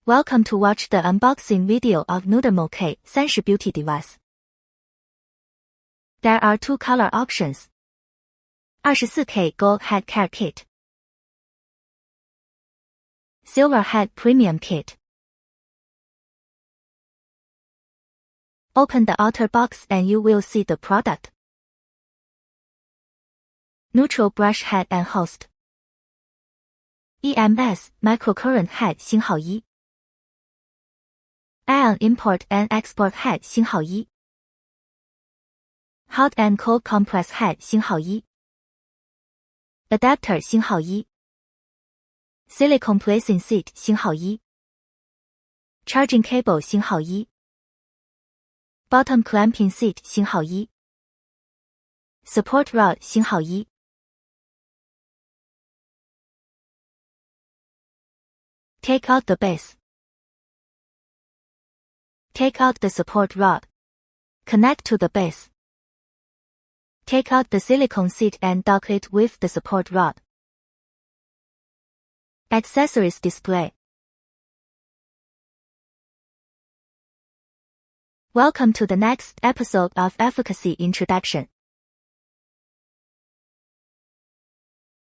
Welcome to watch the unboxing video of Newdermo K30 beauty device. There are two color options. 24K Gold Head Care Kit. Silver Head Premium Kit. Open the outer box and you will see the product. Neutral brush head and host. EMS Microcurrent Head 星号1。Ion Import and Export Head 星号1。Hot and Cold Compress Head 星号1。Adapter 星号1。Silicone Placing Seat 星号1。Charging Cable 星号1。Bottom Clamping Seat 星号1。Support Rod 星号1。Take out the base. Take out the support rod. Connect to the base. Take out the silicone seat and dock it with the support rod. Accessories display. Welcome to the next episode of Efficacy Introduction.